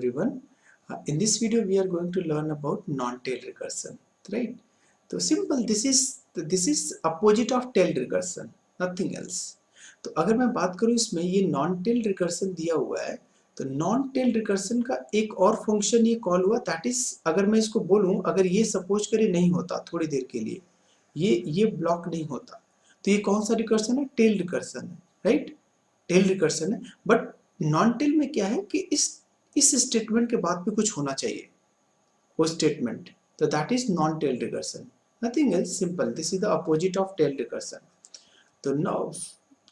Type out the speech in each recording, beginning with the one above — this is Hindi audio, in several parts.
everyone. In this video we are going to learn about non-tail recursion, right? So simple, this is opposite of tail recursion, nothing else. तो अगर मैं बात करूँ इसमें ये नॉन टेल रिकर्सन दिया हुआ है, तो नॉन टेल रिकर्सन का एक और फंक्शन ये कॉल हुआ, दैट इज, अगर मैं इसको बोलूँ, अगर ये सपोज करे नहीं होता थोड़ी देर के लिए, ये ब्लॉक नहीं होता, तो ये कौन सा रिकर्सन है? टेल रिकर्सन है, राइट? टेल रिकर्सन है। बट नॉन टेल में क्या है कि इस स्टेटमेंट के बाद भी कुछ होना चाहिए, वो स्टेटमेंट, तो that is non tail recursion, nothing else, simple, this is the opposite of tail recursion. तो नाउ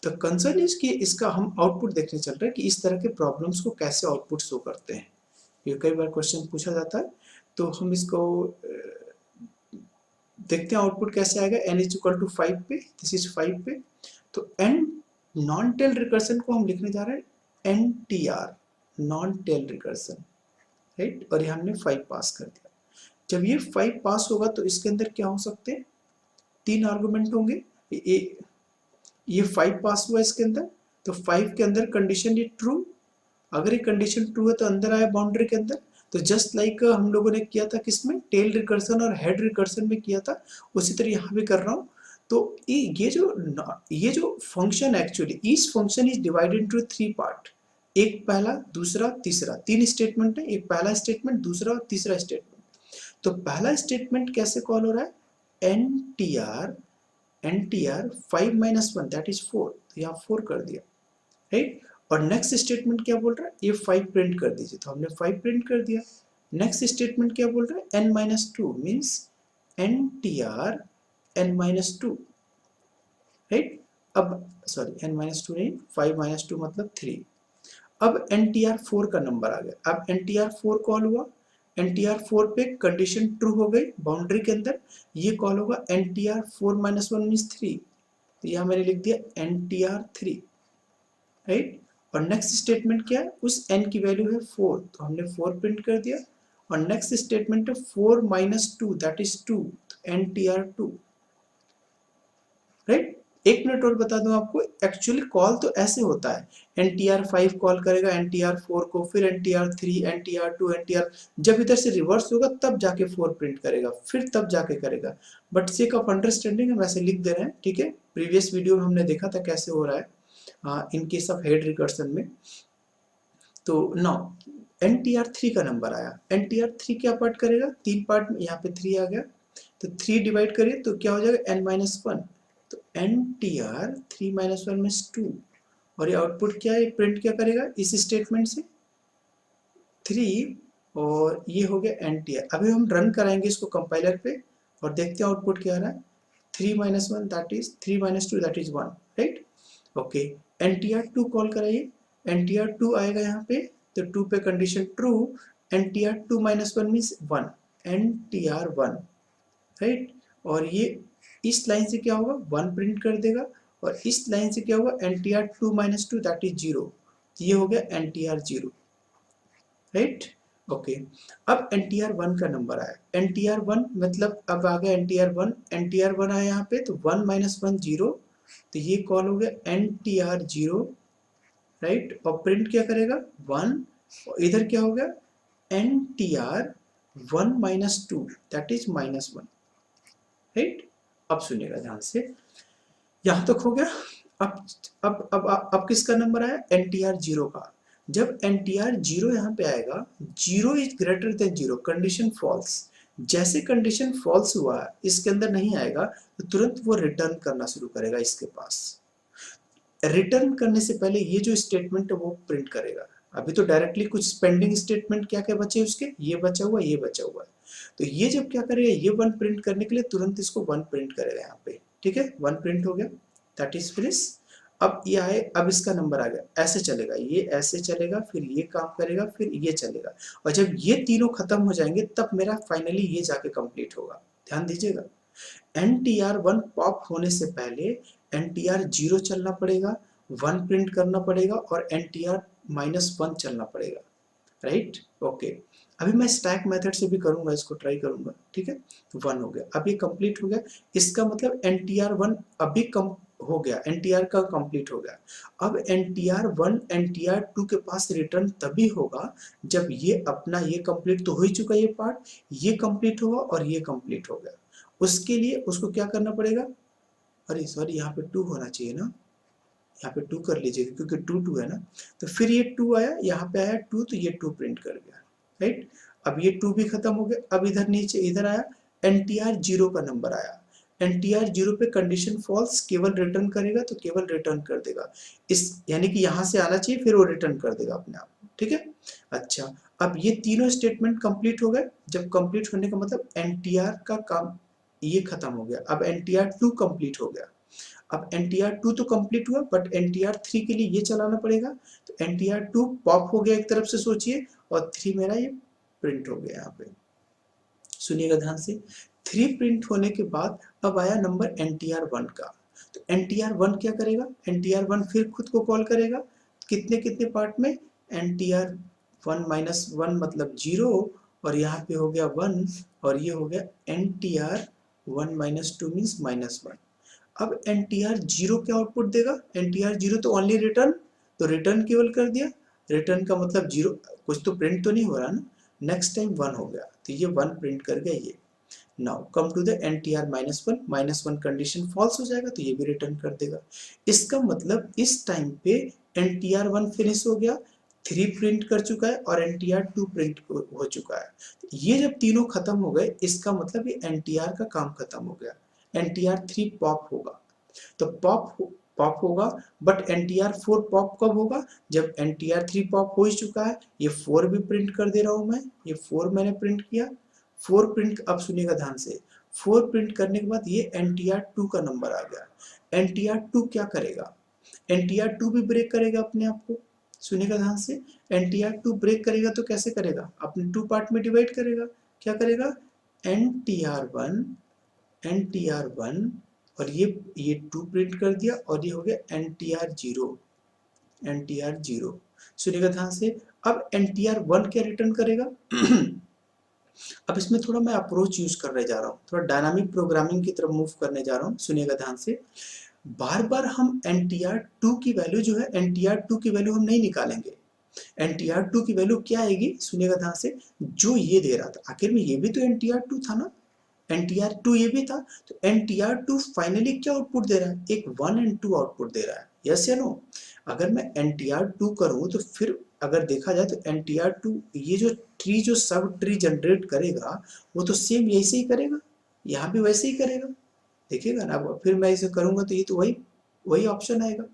द कंसर्न इज कि इसका हम आउटपुट देखने चल रहे हैं कि इस तरह के प्रॉब्लम्स को कैसे आउटपुट शो करते हैं। ये कई बार क्वेश्चन पूछा जाता है, तो हम इसको देखते हैं आउटपुट कैसे आएगा। n इज इक्वल टू 5 पे, दिस इज 5 पे, तो n नॉन टेल रिकर्सन को हम लिखने जा रहे हैं NTR, non tail recursion, right? और ये हमने 5 पास कर दिया। जब ये 5 पास होगा तो इसके अंदर क्या हो सकते हैं? 3 आर्गुमेंट होंगे। ये 5 पास हुआ इसके अंदर, तो 5 के अंदर कंडीशन ये ट्रू, अगर ये कंडीशन ट्रू है तो अंदर आया बाउंड्री के अंदर। तो जस्ट लाइक हम लोगों ने किया था किसमें, टेल रिकर्सन और हेड रिकर्सन में किया था, उसी तरह यहाँ भी कर रहा हूँ। तो ये जो function actually, each function is divided into 3 part, एक पहला, दूसरा, तीसरा, 3 स्टेटमेंट है, एक पहला स्टेटमेंट, दूसरा और तीसरा स्टेटमेंट। तो पहला स्टेटमेंट कैसे कॉल हो रहा है? NTR 5 माइनस 1 दैट इज 4, तो यहाँ 4 कर दिया, राइट? और नेक्स्ट स्टेटमेंट क्या बोल रहा है? ये 5 प्रिंट कर दीजिए, तो हमने 5 प्रिंट कर दिया। नेक्स्ट स्टेटमेंट क्या बोल रहा है? n minus 2 means NTR n minus 2, right? अब सॉरी, n माइनस 2 नहीं, 5 माइनस 2 मतलब 3। अब NTR 4 का नंबर आ गया, अब NTR 4 कॉल हुआ, NTR 4 पे कंडीशन ट्रू हो गई बाउंड्री के अंदर, ये कॉल होगा NTR 4 माइनस 1 मीन्स 3, तो यहाँ मैंने लिख दिया NTR 3, राइट? और नेक्स्ट स्टेटमेंट क्या है? उस n की वैल्यू है 4, तो हमने 4 प्रिंट कर दिया। और नेक्स्ट स्टेटमेंट है 4 माइनस 2 दैट इज 2, तो NTR 2, राइट? एक मिनट और बता दूं आपको, एक्चुअली कॉल तो ऐसे होता है, NTR 5 कॉल करेगा NTR 4 को, फिर NTR 3, NTR 2, NTR, जब इधर से रिवर्स होगा तब जाके 4 प्रिंट करेगा, फिर तब जाके करेगा। बट सेक ऑफ अंडरस्टैंडिंग हम ऐसे लिख दे रहे हैं, ठीक है? प्रीवियस वीडियो में हमने देखा था कैसे हो रहा है in case of head recursion में। तो नाउ NTR 3 का नंबर आया, NTR 3 क्या पार्ट करेगा? 3 पार्ट में, यहाँ पे 3 आ गया, तो 3 डिवाइड करिए तो क्या हो जाएगा? n माइनस 1, तो NTR 3 माइनस 1 मीन्स 2, और ये आउटपुट क्या है? प्रिंट क्या करेगा इस स्टेटमेंट से? 3, और ये हो गया NTR। अभी हम रन कराएंगे इसको कंपाइलर पे और देखते हैं आउटपुट क्या आ रहा है। 3 minus 1 that is 3 minus 2 that is 1, right? Okay, NTR 2 call कराइए, NTR 2 आएगा यहाँ पे, तो 2 पे condition true, NTR 2 minus 1 means 1, NTR 1, right? और ये इस लाइन से क्या होगा? 1 प्रिंट कर देगा, और इस लाइन से क्या होगा? NTR 2 माइनस 2 दैट इज 0, ये हो गया NTR 0, राइट? ओके, अब NTR 1 का नंबर आया, NTR 1 मतलब अब आ गया NTR 1, NTR 1 आया यहाँ पे, तो 1 माइनस 1 0, तो ये कॉल हो गया NTR 0, राइट? और प्रिंट क्या करेगा? 1, और इधर क्या हो गया? NTR 1 minus 2 that is minus 1, right? अब सुनिएगा ध्यान से, यहाँ तक हो गया। अब किसका नंबर आया? NTR 0 का। जब NTR 0 यहाँ पे आएगा, 0 is greater than 0, condition false, जैसे कंडीशन फॉल्स हुआ इसके अंदर नहीं आएगा, तो तुरंत वो रिटर्न करना शुरू करेगा इसके पास। रिटर्न करने से पहले ये जो स्टेटमेंट है वो प्रिंट करेगा। अभी तो डायरेक्टली कुछ पेंडिंग स्टेटमेंट क्या क्या बचे उसके, ये बचा हुआ, ये बचा हुआ है, तो ये जब क्या करेगा, ये 1 प्रिंट करने के लिए तुरंत इसको 1 प्रिंट करेगा यहाँ पे, ठीक है? 1 प्रिंट हो गया, दैट इज फिनिश। अब ये आए, अब इसका नंबर आ गया, ऐसे चलेगा, ये ऐसे चलेगा, फिर ये काम करेगा, फिर ये चलेगा, और जब ये तीनों खत्म हो जाएंगे तब मेरा फाइनली ये जाके कंप्लीट होगा। ध्यान दीजिएगा, NTR 1 पॉप होने से पहले NTR 0 चलना पड़ेगा, 1 प्रिंट करना पड़ेगा, और NTR माइनस 1 चलना पड़ेगा, राइट? ओके, अभी मैं स्टैक मेथड से भी करूंगा, इसको ट्राई करूंगा, ठीक है? तो 1 हो गया, अब ये कंप्लीट हो गया, इसका मतलब NTR 1 अभी हो गया, एनटीआर का कंप्लीट हो गया। अब एनटीआर 1 एनटीआर 2 के पास रिटर्न तभी होगा जब ये अपना ये कंप्लीट तो हो ही चुका, ये पार्ट ये कंप्लीट होगा और ये कंप्लीट हो गया। उसके लिए उसको क्या करना पड़ेगा, अरे सॉरी यहाँ पे 2 होना चाहिए ना, यहाँ पे 2 कर लीजिएगा क्योंकि 2 2 है ना। तो फिर ये 2 आया, यहाँ पे आया 2 तो ये 2 प्रिंट कर गया, राइट। अब ये 2 भी खत्म हो गया। अब इधर नीचे इधर आया, एनटीआर 0 का नंबर आया, एनटीआर 0 पे कंडीशन फॉल्स केवल रिटर्न करेगा तो केवल रिटर्न कर देगा, इस यानी कि यहाँ से आना चाहिए फिर वो रिटर्न कर देगा अपने आप, ठीक है। अच्छा, अब ये तीनों स्टेटमेंट कंप्लीट हो गए। जब कंप्लीट होने का मतलब एनटीआर का काम ये खत्म हो गया। अब एनटीआर 2 कंप्लीट हो गया। अब एनटीआर 2 तो कंप्लीट हुआ बट एनटीआर 3 के लिए ये चलाना पड़ेगा। तो एनटीआर 2 पॉप हो गया एक तरफ से सोचिए, और 3 मेरा ये प्रिंट हो गया। यहाँ पे सुनिएगा ध्यान से, 3 प्रिंट होने के बाद अब आया नंबर एनटीआर 1 का। तो एनटीआर 1 क्या करेगा, एनटीआर 1 फिर खुद को कॉल करेगा, कितने कितने पार्ट में, एनटीआर 1 माइनस 1 मतलब 0, और यहाँ पे हो गया 1, और ये हो गया एनटीआर 1 माइनस 2 मीन्स -1। अब एनटीआर 0 क्या आउटपुट देगा, एनटीआर 0 तो ओनली रिटर्न, तो रिटर्न केवल कर दिया, रिटर्न का मतलब 0, कुछ तो प्रिंट तो नहीं हो रहा ना। नेक्स्ट टाइम 1 हो गया तो ये 1 प्रिंट कर गया ये। Now come to the NTR -1 condition false हो जाएगा तो ये भी रिटर्न कर देगा। इसका मतलब इस टाइम पे एनटीआर 1 फिनिश हो गया, 3 प्रिंट कर चुका है और एनटीआर 2 प्रिंट हो चुका है। ये जब तीनों खत्म हो गए इसका मतलब ये एनटीआर का काम खत्म हो गया। एनटीआर 3 पॉप होगा, तो पॉप होगा, बट एनटीआर 4 पॉप कब होगा, जब एनटीआर 3 पॉप हो ही चुका है। ये 4 भी प्रिंट कर दे रहा हूं मैं, ये 4 मैंने प्रिंट किया, 4 प्रिंट। अब सुनिएगा ध्यान से, 4 प्रिंट करने के बाद ये एनटीआर 2 का नंबर आ गया। एनटीआर 2 क्या करेगा, एनटीआर 2 भी ब्रेक करेगा अपने आप को। सुनिएगा ध्यान से, एनटीआर 2 ब्रेक करेगा तो कैसे करेगा, अपने 2 पार्ट में डिवाइड करेगा। क्या करेगा, एनटीआर 1 एनटीआर 1, और ये 2 प्रिंट कर दिया, और ये हो गया एनटीआर 0 एनटीआर 0। सुनिएगा ध्यान से, अब एनटीआर 1 क्या रिटर्न करेगा अब इसमें थोड़ा मैं अप्रोच यूज करने जा रहा हूँ, थोड़ा डायनामिक प्रोग्रामिंग की तरफ मूव करने जा रहा हूँ। सुनिएगा ध्यान से, बार बार हम एनटीआर 2 की वैल्यू जो है, एनटीआर 2 की वैल्यू हम नहीं निकालेंगे। एनटीआर 2 की वैल्यू क्या आएगी, सुनिएगा ध्यान से, जो ये दे रहा था, आखिर में ये भी तो एनटीआर 2 था ना, एनटीआर 2 ये भी था। तो एनटीआर 2 फाइनली क्या आउटपुट दे रहा है, एक 1 एंड 2 आउटपुट दे रहा है, यस या नो। अगर मैं एनटीआर 2 करूं तो फिर अगर देखा जाए तो एनटीआर 2 ये जो ट्री जो सब ट्री जनरेट करेगा वो तो सेम ऐसे ही करेगा, यहाँ भी वैसे ही करेगा। देखिएगा ना, अब फिर मैं इसे करूंगा तो ये तो वही वही ऑप्शन आएगा।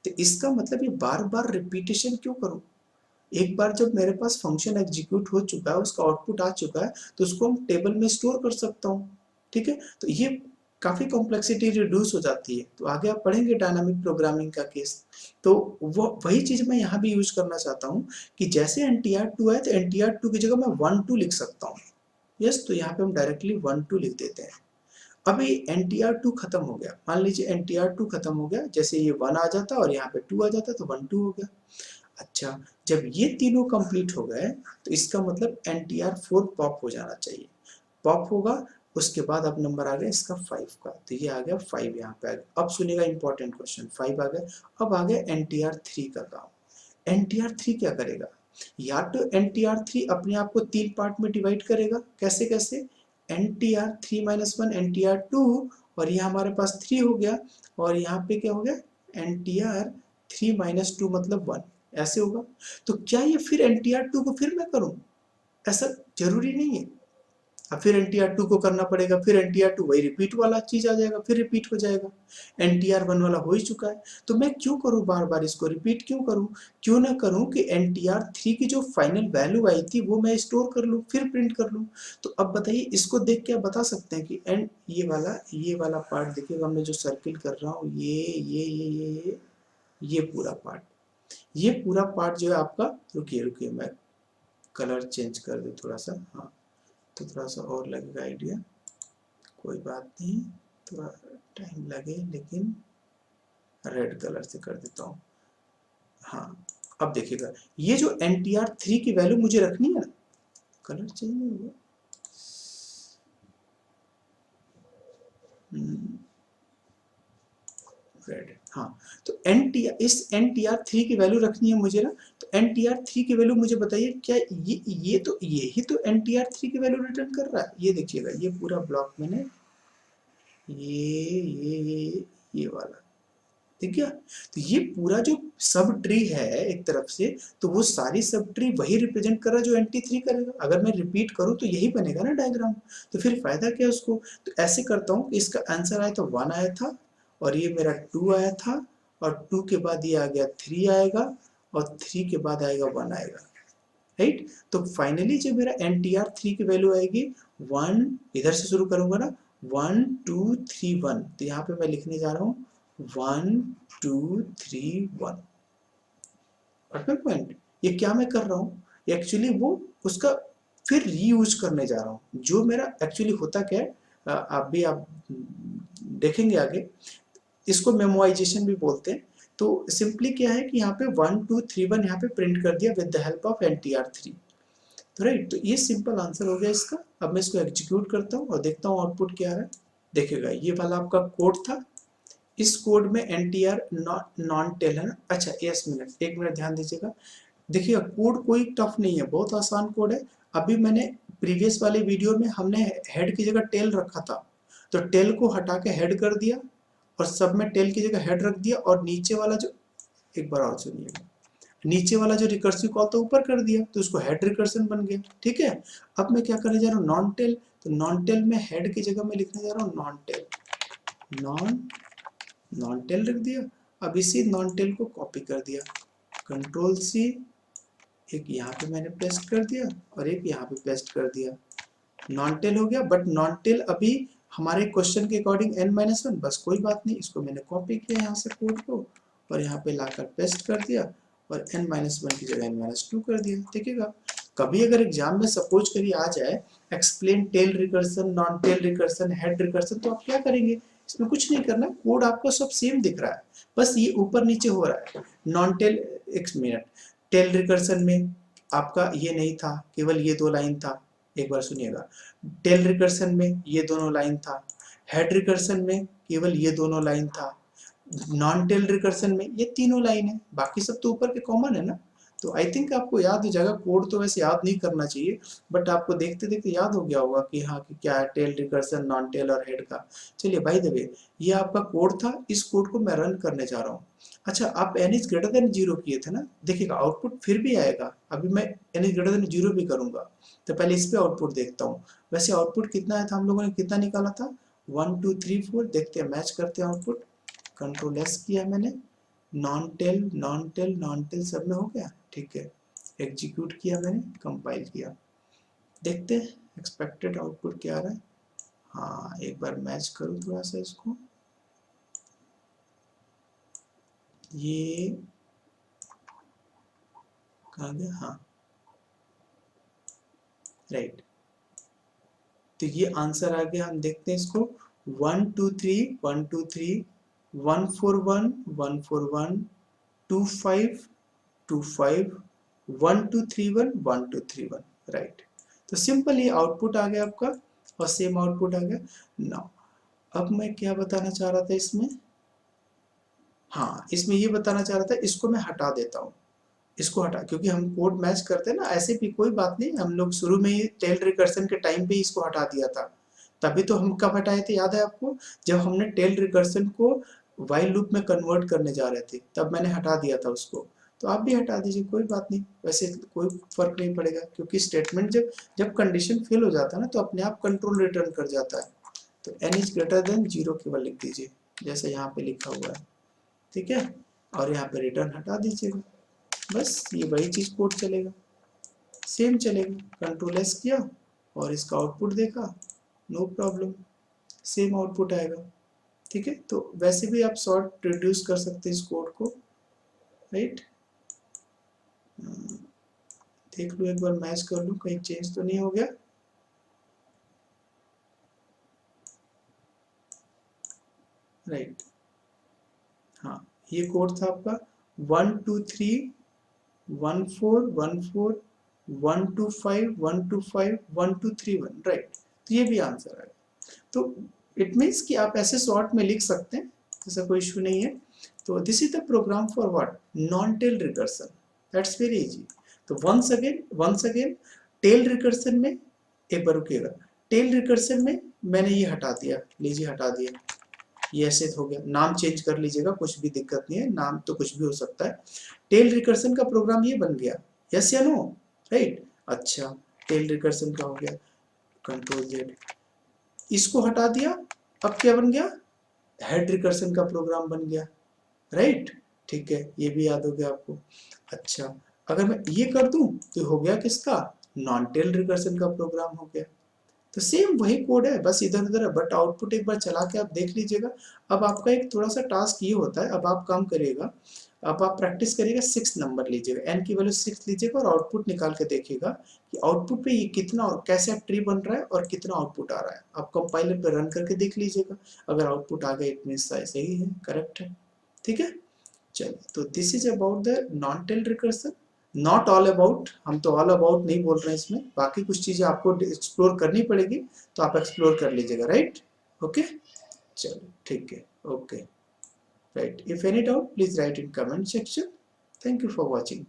तो इसका मतलब ये बार बार रिपीटेशन क्यों करूं, एक बार जब मेरे पास फंक्शन एग्जीक्यूट हो चुका है, उसका आउटपुट आ चुका है, तो उसको हम टेबल में स्टोर कर सकता हूँ, ठीक है। तो ये काफी कॉम्प्लेक्सिटी रिड्यूस हो जाती है। तो आगे आप पढ़ेंगे डायनामिक प्रोग्रामिंग का केस, तो वो वही चीज मैं यहाँ भी यूज करना चाहता हूँ कि जैसे एनटीआर 2 है तो एनटीआर 2 की जगह मैं 1 2 लिख सकता हूँ, यस। तो यहाँ पे हम डायरेक्टली 1 2 लिख देते हैं। अभी एनटीआर 2 खत्म हो गया, मान लीजिए एनटीआर 2 खत्म हो गया, जैसे ये 1 आ जाता और यहाँ पे 2 आ जाता तो 1 2 हो गया। अच्छा, जब ये तीनों कंप्लीट हो गए तो इसका मतलब एनटीआर 4 पॉप हो जाना चाहिए, पॉप होगा। उसके बाद अब नंबर आ गया इसका 5 का, तो ये आ गया 5 यहाँ पे आ गया। अब सुनिएगा इंपॉर्टेंट क्वेश्चन, 5 आ गया। अब आ गया एनटीआर 3 का काम। एनटीआर 3 क्या करेगा, या तो एनटीआर 3 अपने आप को 3 पार्ट में डिवाइड करेगा, कैसे कैसे, एनटीआर 3 माइनस 1 एनटीआर 2, और ये हमारे पास 3 हो गया, और यहाँ पे क्या हो गया, एनटीआर 3 माइनस 2 मतलब 1, ऐसे होगा। तो क्या ये फिर एनटीआर 2 को फिर मैं करूं, ऐसा जरूरी नहीं है। अब फिर एनटीआर 2 को करना पड़ेगा, फिर एनटीआर 2 वही रिपीट वाला चीज आ जाएगा, फिर रिपीट हो जाएगा। एनटीआर 1 वाला हो ही चुका है, तो मैं क्यों करूं बार बार इसको रिपीट क्यों करूं, क्यों ना करूं कि एनटीआर 3 की जो फाइनल वैल्यू आई थी वो मैं स्टोर कर लूं फिर प्रिंट कर लूं। तो अब बताइए, इसको देख के आप बता सकते हैं कि एंड ये वाला पार्ट देखिएगा, मैं जो सर्किल कर रहा हूँ, ये पूरा पार्ट, ये पूरा पार्ट जो है आपका, रुकिए रुकिए मैं कलर चेंज कर दूं थोड़ा सा, हाँ तो थोड़ा सा और लगेगा आइडिया, कोई बात नहीं, थोड़ा टाइम लगे, लेकिन रेड कलर से कर देता हूँ। हाँ, अब देखिएगा, ये जो एनटीआर 3 की वैल्यू मुझे रखनी है ना, कलर चेंज नहीं हुआ, रेड है। हाँ, तो NTR3 की वैल्यू रखनी है मुझे ना, तो NTR3 की वैल्यू मुझे बताइए, क्या ये ही तो NTR3 की वैल्यू रिटर्न कर रहा है। ये देखिएगा, ये पूरा ब्लॉक मैंने ये वाला, ठीक है। तो ये पूरा जो सब ट्री है एक तरफ से, तो वो सारी सब ट्री वही रिप्रेजेंट कर रहा है जो NT3 करेगा। अगर मैं रिपीट करूं तो यही बनेगा ना डायग्राम, तो फिर फायदा क्या उसको। तो ऐसे करता हूं कि इसका आंसर आया तो 1 आया था, और ये मेरा 2 आया था, और 2 के बाद ये आ गया 3 आएगा, और 3 के बाद आएगा 1 आएगा, राइट। तो फाइनली जो मेरा NTR3 की वैल्यू आएगी 1, इधर से शुरू करूंगा ना, 1 2 3 1, तो यहाँ पे मैं लिखने जा रहा हूँ 1 2 3 1। पॉइंट, ये क्या मैं कर रहा हूँ, एक्चुअली वो उसका फिर रीयूज करने जा रहा हूँ। जो मेरा एक्चुअली होता क्या है, आप देखेंगे आगे, इसको मेमोराइजेशन भी बोलते हैं। तो सिंपली क्या है कि यहाँ पे 1 2 3 1 यहाँ पे प्रिंट कर दिया with the help of NTR3, तो राइट। तो ये सिंपल आंसर हो गया इसका। अब मैं इसको एग्जीक्यूट करता हूँ और देखता हूँ आउटपुट क्या है। देखिएगा, ये वाला आपका कोड था, इस कोड में NTR नॉन टेल है ना। अच्छा, एक मिनट ध्यान दीजिएगा। देखिए, कोड कोई टफ नहीं है, बहुत आसान कोड है। अभी मैंने प्रीवियस वाले वीडियो में हमने हेड की जगह टेल रखा था, तो टेल को हटा के हेड कर दिया, और सब में टेल की जगह हेड रख दिया, और नीचे वाला जो, एक बार और सुनिएगा, नीचे वाला जो रिकर्सिव कॉल था ऊपर कर दिया, तो उसको हेड रिकर्सन बन गया, ठीक है। अब मैं क्या करने जा रहा हूँ, नॉन टेल, तो नॉन टेल में हेड की जगह मैं लिखने जा रहा हूँ नॉन टेल, नॉन टेल रख दिया। अब इसी नॉन टेल को कॉपी कर दिया, कंट्रोल सी, एक यहाँ पे मैंने पेस्ट कर दिया, और एक यहाँ पे पेस्ट कर दिया, नॉन टेल हो गया। बट नॉन टेल अभी हमारे क्वेश्चन के अकॉर्डिंग n-1, बस कोई बात नहीं, इसको मैंने कॉपी किया यहाँ से कोड को, और यहाँ पे लाकर पेस्ट कर दिया, और n-1 की जगह n-2 कर दिया। देखिएगा, कभी अगर एग्जाम में सपोज करिए आ जाए explain tail recursion, non tail recursion, head recursion, तो आप क्या करेंगे, इसमें कुछ नहीं करना, कोड आपको सब सेम दिख रहा है, बस ये ऊपर नीचे हो रहा है। नॉन टेल, एक मिनट, टेल रिकर्सन में आपका ये नहीं था, केवल ये 2 लाइन था, एक बार सुनिएगा। टेल रिकर्सन में ये दोनों लाइन था, हेड रिकर्सन में केवल ये दोनों लाइन था, नॉन टेल रिकर्सन में ये तीनों लाइन है, बाकी सब तो ऊपर के कॉमन है ना। तो आई थिंक आपको याद हो जाएगा, कोड तो वैसे याद नहीं करना चाहिए, बट आपको देखते देखते याद हो गया होगा कि हाँ, कि क्या है टेल रिकर्सन, नॉन टेल और हेड का। चलिए, बाय द वे, ये आपका कोड था, इस कोड को मैं रन करने जा रहा हूँ। अच्छा, आप n इज ग्रेटर देन 0 किए थे ना, देखिएगा आउटपुट फिर भी आएगा। अभी मैं n इज ग्रेटर देन 0 भी करूंगा, तो पहले इस पे आउटपुट देखता हूँ। वैसे आउटपुट कितना आया था, हम लोगों ने कितना निकाला था, 1 2 3 4, देखते हैं, मैच करते हैं आउटपुट। कंट्रोल एस किया मैंने, non tail non tail non tail सब में हो गया, ठीक है। एग्जीक्यूट किया मैंने, कंपाइल किया, देखते हैं एक्सपेक्टेड आउटपुट क्या आ रहा है। हाँ, एक बार मैच करूँ थोड़ा सा इसको, ये कहाँ गया, हाँ राइट। तो ये आंसर आ गया, हम देखते हैं इसको, 1 2 3 1 2 3 1 4 1 1 4 1 2 5 2 5 1 2 3 1 1 2 3 1, राइट। तो सिंपल ये आउटपुट आ गया आपका, और सेम आउटपुट आ गया। नाउ अब मैं क्या बताना चाह रहा था इसमें, हाँ, इसमें ये बताना चाह रहा था, इसको मैं हटा देता हूँ, इसको हटा, क्योंकि हम कोड मैच करते हैं ना, ऐसे भी कोई बात नहीं, हम लोग शुरू में ही टेल रिकर्सन के टाइम पे ही इसको हटा दिया था। तभी तो हम कब हटाए थे, याद है आपको, जब हमने टेल रिकर्सन को वाइल लूप में कन्वर्ट करने जा रहे थे, तब मैंने हटा दिया था उसको। तो आप भी हटा दीजिए, कोई बात नहीं, वैसे कोई फर्क नहीं पड़ेगा, क्योंकि स्टेटमेंट जब जब कंडीशन फेल हो जाता है ना, तो अपने आप कंट्रोल रिटर्न कर जाता है। तो n इज ग्रेटर देन 0 केवल लिख दीजिए, जैसे यहाँ पे लिखा हुआ है, ठीक है, और यहाँ पे रिटर्न हटा दीजिएगा, बस ये वही चीज कोड चलेगा, सेम चलेगा। कंट्रोल एस किया और इसका आउटपुट देखा, नो प्रॉब्लम, सेम आउटपुट आएगा, ठीक है। तो वैसे भी आप शॉर्ट रिड्यूस कर सकते हैं इस कोड को, राइट। देख लो एक बार, मैच कर लूँ कहीं चेंज तो नहीं हो गया, राइट। हाँ, ये कोड था आपका 1 2 3 1 4 1 4 1 2 5 1 2 5 1 2 3 1, राइट। तो ये भी आंसर है। तो इट मीन्स कि आप ऐसे शॉर्ट में लिख सकते हैं, ऐसा कोई इशू नहीं है। तो this is the program for what, non tail recursion, that's very easy. तो वंस अगेन टेल रिकर्सन में, एक बार रुकिएगा, टेल रिकर्सन में मैंने ये हटा दिया, लीजिए हटा दिया, ये ऐसे हो गया, नाम चेंज कर लीजिएगा, कुछ भी दिक्कत नहीं है, नाम तो कुछ भी हो सकता है। टेल रिकर्सन का प्रोग्राम ये बन गया, यस या नो, राइट। अच्छा, टेल रिकर्सन का हो गया, कंट्रोल जेड, इसको हटा दिया, अब क्या बन गया, हेड रिकर्सन का प्रोग्राम बन गया, राइट। ठीक है, ये भी याद हो गया आपको। अच्छा, अगर मैं ये कर दूं तो हो गया किसका, नॉन टेल रिकर्सन का प्रोग्राम हो गया। तो सेम वही कोड है, बस इधर उधर है, बट आउटपुट एक बार चला के आप देख लीजिएगा। अब आपका एक थोड़ा सा टास्क ये होता है, अब आप काम करिएगा, अब आप प्रैक्टिस करिएगा, 6 नंबर लीजिएगा, एन की वैल्यू 6 लीजिएगा और आउटपुट निकाल के देखिएगा कि आउटपुट पे ये कितना, कैसे ट्री बन रहा है और कितना आउटपुट आ रहा है। आप कंपाइलर पे रन करके देख लीजिएगा, अगर आउटपुट आ गया इट मीन्स सही है, करेक्ट है, ठीक है। चलिए, तो this is about the non tail recursion, not all about, हम तो ऑल अबाउट नहीं बोल रहे हैं इसमें, बाकी कुछ चीजें आपको एक्सप्लोर करनी पड़ेगी, तो आप एक्सप्लोर कर लीजिएगा, राइट। ओके, चलिए ठीक है, okay, right. If any doubt please right in comment section. Thank you for watching.